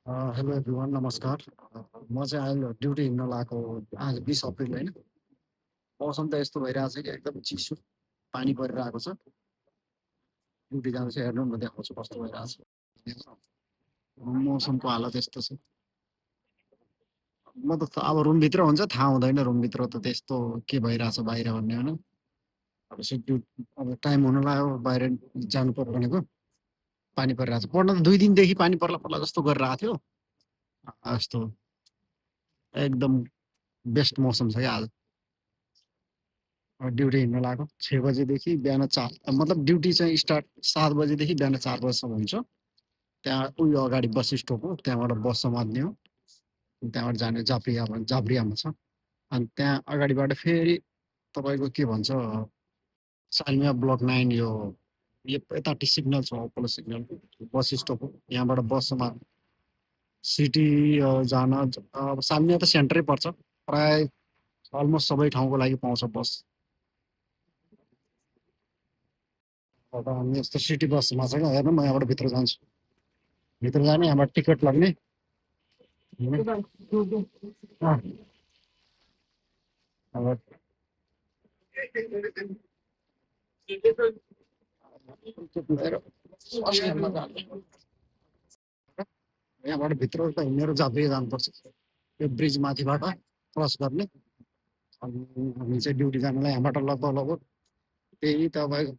Hello everyone नमस्कार। म चाहिँ अहिले ड्युटी हिँड्न लागेको आज 20 अप्रिल होइन। मौसम त यस्तो भइरहेको छ कि एकदम चिसो पानी परिरहेको छ। ड्युटी जाँदा चाहिँ हेर्नु न देखाउँछु कस्तो भइरहेको छ। मौसमको हालत यस्तो छ। म त अब रुमभित्र हुन्छ थाहा हुँदैन, रुमभित्र त त्यस्तो के भइरहेछ बाहिर भन्ने होइन। अब यसो अब टाइम हुन लाग्यो बाहिर जानु पर्यो भनेको। पानी परिरहेको छ। पढ्न त 2 दिनदेखि पानी पर्ला पर्ला जस्तो गरिरहेको थियो। यस्तो एकदम बेस्ट मौसम छ क्या आज। ड्युटी हिँड्न लागेको 6 बजेदेखि बिहान 4 मतलब ड्युटी चाहिँ स्टार्ट 7 बजेदेखि बिहान 4 बजेसम्म हुन्छ। त्यहाँ उयो अगाडि बस स्टप हो, त्यहाँबाट बस समात्ने हो। त्यहाँबाट जाने जाप्रियामा छ। अनि त्यहाँ अगाडिबाट फेरि तपाईँको के भन्छ सालमिया ब्लक 9 यो यतापट्टि सिग्नल छ, अपोलो सिग्नल बस स्टप हो। यहाँबाट बस सिटी जान सालमिया त सेन्टरै पर्छ। प्राय अलमोस्ट सबै ठाउँको लागि पाउँछ बस। अब हामी यस्तो सिटी बसमा छ क्या, हेर्नु म यहाँबाट भित्र जान्छु। भित्र जाने यहाँबाट टिकट लाग्ने। अँ, अब टिकट लिएर यहाँबाट भित्र त हिँडेर जाप्रिया जानुपर्छ। यो ब्रिज माथिबाट क्रस गर्ने। अनि हामी चाहिँ ड्युटी जानलाई यहाँबाट लगभग त्यही तपाईँको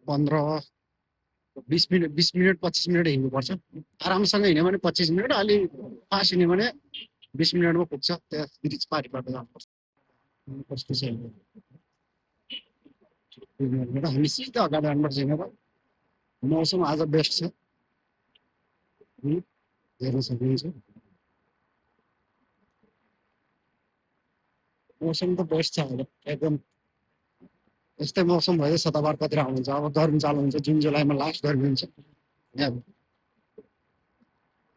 20 मिनट 25 मिनट हिँड्नुपर्छ। आरामसँग हिँड्यो भने 25 मिनट, अलि फास्ट हिँड्यो भने 20 मिनटमा पुग्छ। त्यहाँ ब्रिज पारिबाट जानुपर्छ। कस्तो छ हामी सिधा अगाडि जानुपर्छ हिँडेर। मौसम आज बेस्ट छ। हेर्न सक्नुहुन्छ मौसम त बेस्ट छ अहिले एकदम। यस्तै मौसम भयो सदाबार कतिर आउनुहुन्छ। अब गर्मी चालु हुन्छ, जुन जुलाईमा लास्ट गर्मी हुन्छ। यहाँ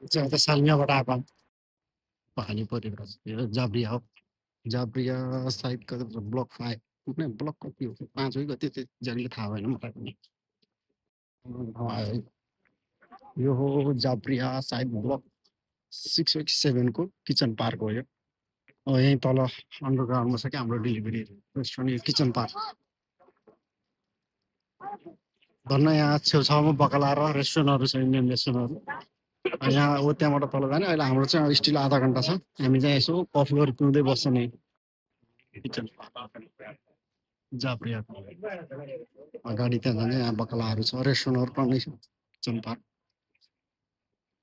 चाहिँ त सालमियाबाट आएको पानी परिरहेको छ। यो जाब्रिया हो। जाब्रिया साइड कति ब्लक 5 कुनै ब्लक कति हो 5 हो कति त्यतिजनाले थाहा भएन मलाई पनि। यो हो जाब्रिया साइड ब्लक 6 कि 7 को किचन पार्क हो यो। यहीँ तल अन्डरग्राउन्डमा छ क्या हाम्रो डेलिभरी रेस्टुरेन्ट, यो किचन पार्क। धन्न यहाँ छेउछाउमा बकाला र रेस्टुरेन्टहरू छ, इन्डियन रेस्टुरेन्टहरू। यहाँ हो त्यहाँबाट तल जाने। अहिले हाम्रो चाहिँ स्टिल आधा घन्टा छ। हामी चाहिँ यसो कफीहरू पिउँदै बस्छ नि। किचन जाप्रिया अगाडि त्यहाँ जाने यहाँ बकालाहरू छ, रेस्टुरेन्टहरू पनि छ। किचन पार्क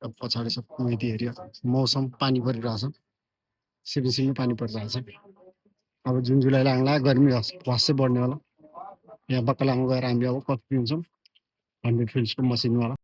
पछाडि छ माइती एरिया। मौसम पानी परिरहेछ, सिबिसिबी पानी परिरहेछ। अब जुन जुलाई लाग्ला गर्मी भस्सै बढ्ने होला। यहाँ बकालामा गएर हामी अब कफी पिउँछौँ 100 फिल्सको मसिनवाला।